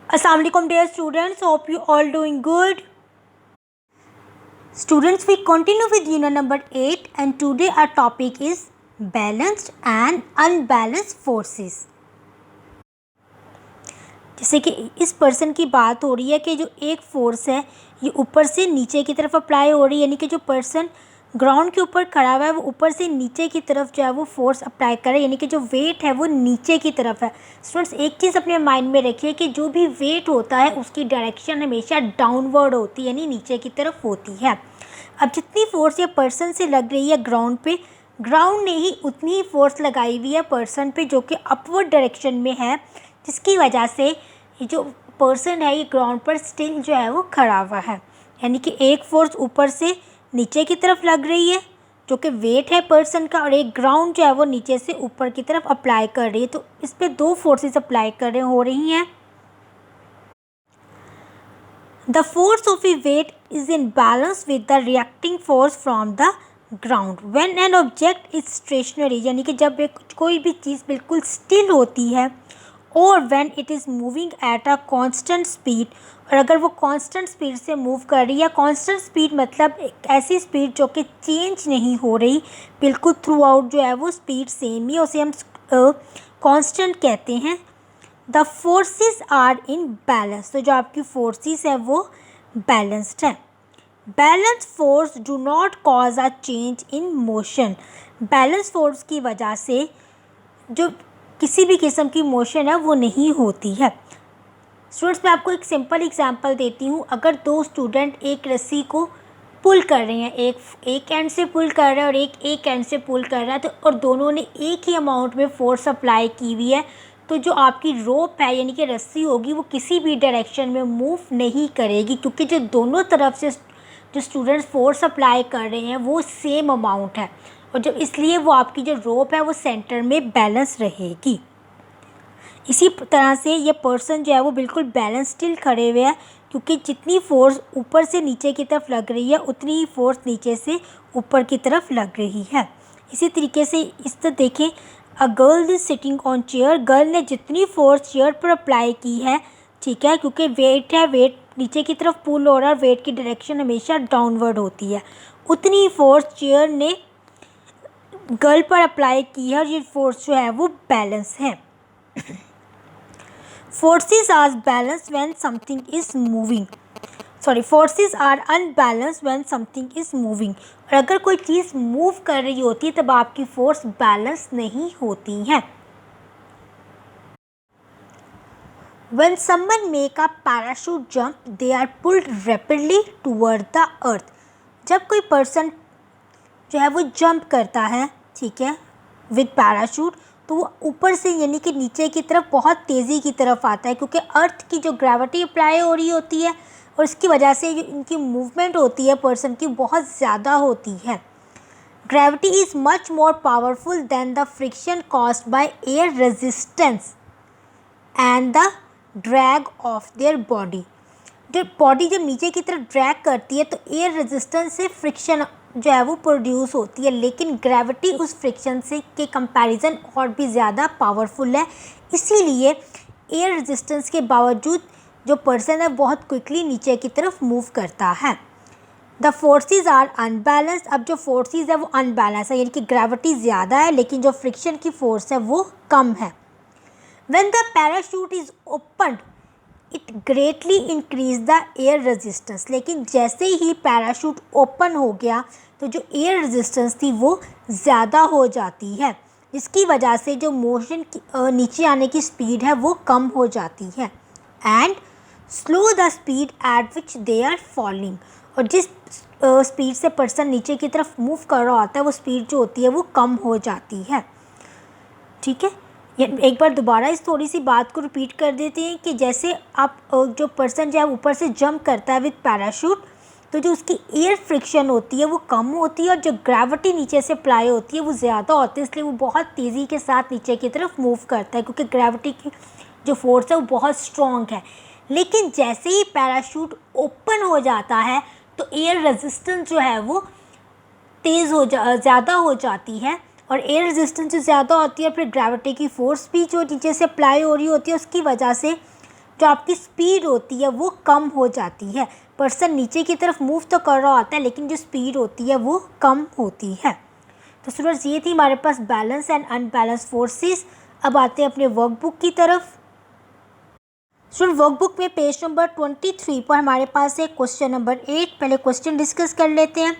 Assalamualaikum dear students, hope you all doing good. Students, we continue with unit number 8 and today our topic is balanced and unbalanced forces. जैसे कि इस person की बात हो रही है कि जो एक फोर्स है ये ऊपर से नीचे की तरफ अप्लाई हो रही है, यानी कि जो पर्सन ग्राउंड के ऊपर खड़ा हुआ है वो ऊपर से नीचे की तरफ जो है वो फोर्स अप्लाई करे, यानी कि जो वेट है वो नीचे की तरफ है. स्टूडेंट्स, एक चीज़ अपने माइंड में रखिए कि जो भी वेट होता है उसकी डायरेक्शन हमेशा डाउनवर्ड होती है, यानी नीचे की तरफ होती है. अब जितनी फोर्स ये पर्सन से लग रही है ग्राउंड पे, ग्राउंड ने ही उतनी ही फोर्स लगाई हुई है पर्सन पे जो कि अपवर्ड डायरेक्शन में है, जिसकी वजह से ये जो पर्सन है ये ग्राउंड पर स्टिल जो है वो खड़ा हुआ है. यानी कि एक फोर्स ऊपर से नीचे की तरफ लग रही है जो कि वेट है पर्सन का, और एक ग्राउंड जो है वो नीचे से ऊपर की तरफ अप्लाई कर रही है. तो इस पे दो फोर्सेस अप्लाई हो रही हैं. The force of a weight is in balance with the reacting force from the ground when an object is stationary, यानी कि जब कोई भी चीज़ बिल्कुल स्टिल होती है, और when it is moving at a constant speed, और अगर वो कांस्टेंट स्पीड से मूव कर रही है. कांस्टेंट स्पीड मतलब एक ऐसी स्पीड जो कि चेंज नहीं हो रही, बिल्कुल थ्रू आउट जो है वो स्पीड सेम ही, उसे हम कांस्टेंट कहते हैं. The forces are in balance, तो जो आपकी फोर्सेस है वो बैलेंस्ड है. Balance force do not cause a change in motion, balance force की वजह से जो किसी भी किस्म की मोशन है वो नहीं होती है. स्टूडेंट्स, मैं आपको एक सिंपल एग्जांपल देती हूँ. अगर दो स्टूडेंट एक रस्सी को पुल कर रहे हैं, एक एंड से पुल कर रहा है और एक एंड से पुल कर रहा है, तो और दोनों ने एक ही अमाउंट में फोर्स अप्लाई की हुई है, तो जो आपकी रोप है यानी कि रस्सी होगी वो किसी भी डायरेक्शन में मूव नहीं करेगी, क्योंकि जो दोनों तरफ से जो स्टूडेंट्स फोर्स अप्लाई कर रहे हैं वो सेम अमाउंट है, और जो इसलिए वो आपकी जो रोप है वो सेंटर में बैलेंस रहेगी. इसी तरह से ये पर्सन जो है वो बिल्कुल बैलेंस स्टिल खड़े हुए हैं, क्योंकि जितनी फोर्स ऊपर से नीचे की तरफ लग रही है उतनी ही फोर्स नीचे से ऊपर की तरफ लग रही है. इसी तरीके से इस तरह देखें, a girl is sitting on chair, girl ने जितनी फोर्स चेयर पर अप्लाई की है, ठीक है, क्योंकि वेट है, वेट नीचे की तरफ पुल हो रहा है, वेट की डायरेक्शन हमेशा डाउनवर्ड होती है, उतनी ही फोर्स चेयर ने गर्ल पर अप्लाई की है, और ये फोर्स जो है वो बैलेंस है. Forces are balanced when something is moving. Forces are unbalanced when something is moving. और अगर कोई चीज़ मूव कर रही होती है तब आपकी फोर्स बैलेंस नहीं होती है. When someone make a parachute jump, they are pulled rapidly toward the earth. जब कोई पर्सन जो है वो जंप करता है, ठीक है, विद पैराशूट, तो वो ऊपर से यानी कि नीचे की तरफ बहुत तेज़ी की तरफ आता है, क्योंकि अर्थ की जो ग्रेविटी अप्लाई हो रही होती है और इसकी वजह से जो इनकी मूवमेंट होती है पर्सन की बहुत ज़्यादा होती है. Gravity is much more powerful then the friction caused by air resistance and the drag of their body. जो बॉडी जब नीचे की तरफ ड्रैग करती है तो एयर रेजिस्टेंस से फ्रिक्शन जो है वो प्रोड्यूस होती है, लेकिन ग्रेविटी उस फ्रिक्शन से के कंपैरिजन और भी ज़्यादा पावरफुल है. इसीलिए एयर रेजिस्टेंस के बावजूद जो पर्सन है बहुत क्विकली नीचे की तरफ मूव करता है. द फोर्सेस आर अनबैलेंस्ड, अब जो फोर्सेस है वो अनबैलेंस है, यानी कि ग्रेविटी ज़्यादा है लेकिन जो फ्रिक्शन की फोर्स है वो कम है. When the parachute is opened it greatly increase the air resistance, लेकिन जैसे ही पैराशूट ओपन हो गया तो जो एयर रेजिस्टेंस थी वो ज़्यादा हो जाती है, जिसकी वजह से जो मोशन की नीचे आने की स्पीड है वो कम हो जाती है. And slow the speed at which they are falling, और जिस स्पीड से पर्सन नीचे की तरफ मूव कर रहा होता है वो स्पीड जो होती है वो कम हो जाती है. ठीक है, एक बार दोबारा इस थोड़ी सी बात को रिपीट कर देते हैं कि जैसे आप जो पर्सन जो है ऊपर से जंप करता है विद पैराशूट, तो जो उसकी एयर फ्रिक्शन होती है वो कम होती है, और जो ग्रेविटी नीचे से अप्लाई होती है वो ज़्यादा होती है, इसलिए वो बहुत तेज़ी के साथ नीचे की तरफ मूव करता है, क्योंकि ग्रेविटी की जो फोर्स है वो बहुत स्ट्रॉन्ग है. लेकिन जैसे ही पैराशूट ओपन हो जाता है तो एयर रेजिस्टेंस जो है वो ज़्यादा हो जाती है, और एयर रेजिस्टेंस जो ज़्यादा होती है फिर ग्रेविटी की फोर्स भी जो नीचे से अप्लाई हो रही होती है उसकी वजह से जो आपकी स्पीड होती है वो कम हो जाती है। पर्सन नीचे की तरफ मूव तो कर रहा होता है लेकिन जो स्पीड होती है वो कम होती है। तो स्टूडेंट्स ये थी हमारे पास बैलेंस एंड अनबैलेंस फोर्सेस। अब आते हैं अपने वर्कबुक की तरफ। स्टूडेंट वर्कबुक में पेज नंबर 23 पर हमारे पास है क्वेश्चन नंबर 8। पहले क्वेश्चन डिस्कस कर लेते हैं।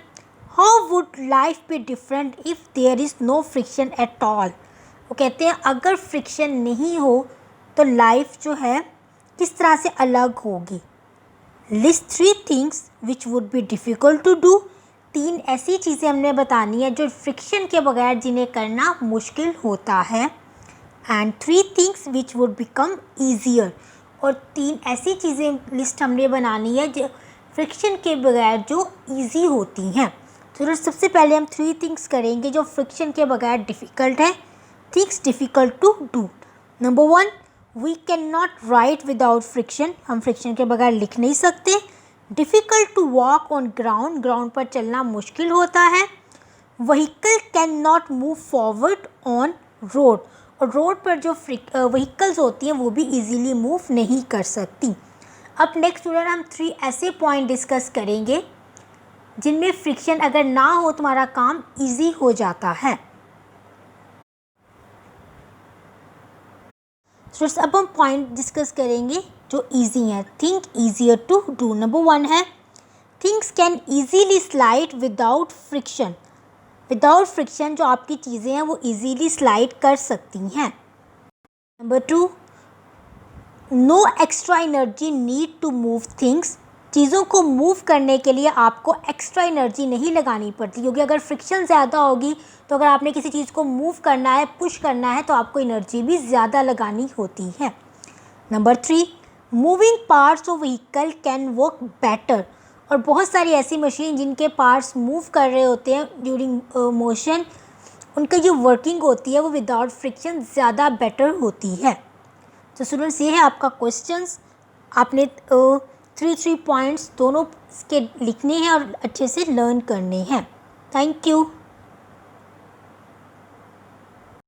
How would life be different if there is no friction at all. वो कहते हैं अगर फ्रिक्शन नहीं हो तो लाइफ जो है किस तरह से अलग होगी। List 3 things which would be difficult to do. 3 ऐसी चीज़ें हमने बतानी है जो फ्रिक्शन के बगैर जिन्हें करना मुश्किल होता है। And 3 things which would become easier. और 3 ऐसी चीज़ें लिस्ट हमने बनानी है जो फ्रिक्शन के बगैर जो ईजी होती हैं। तो सबसे पहले हम 3 थिंग्स करेंगे जो फ्रिक्शन के बगैर डिफ़िकल्ट है। Things difficult to do. Number 1, we can not write without friction. हम फ्रिक्शन के बगैर लिख नहीं सकते। Difficult to walk on ground. Ground पर चलना मुश्किल होता है। Vehicle can not move forward on road. और रोड पर जो व्हीकल्स होती हैं वो भी इजीली मूव नहीं कर सकती। अब नेक्स्ट स्टूडेंट हम 3 ऐसे पॉइंट डिस्कस करेंगे जिनमें फ्रिक्शन अगर ना हो तुम्हारा काम इजी हो जाता है। स्टूडेंट्स अब हम पॉइंट डिस्कस करेंगे जो इजी हैं। Think easier to do. Number 1 है things can easily slide without friction. Without friction जो आपकी चीज़ें हैं वो इजीली स्लाइड कर सकती हैं। Number 2, no extra energy need to move things. चीज़ों को मूव करने के लिए आपको एक्स्ट्रा एनर्जी नहीं लगानी पड़ती, क्योंकि अगर फ्रिक्शन ज़्यादा होगी तो अगर आपने किसी चीज़ को मूव करना है, पुश करना है, तो आपको एनर्जी भी ज़्यादा लगानी होती है। Number 3, moving parts of vehicle can work better. और बहुत सारी ऐसी मशीन जिनके पार्ट्स मूव कर रहे होते हैं ड्यूरिंग मोशन, उनका जो वर्किंग होती है वो विदाउट फ्रिक्शन ज़्यादा बेटर होती है। तो स्टूडेंट्स ये है आपका क्वेश्चंस। आपने 3 पॉइंट्स दोनों इसके लिखने हैं और अच्छे से लर्न करने हैं। Thank you.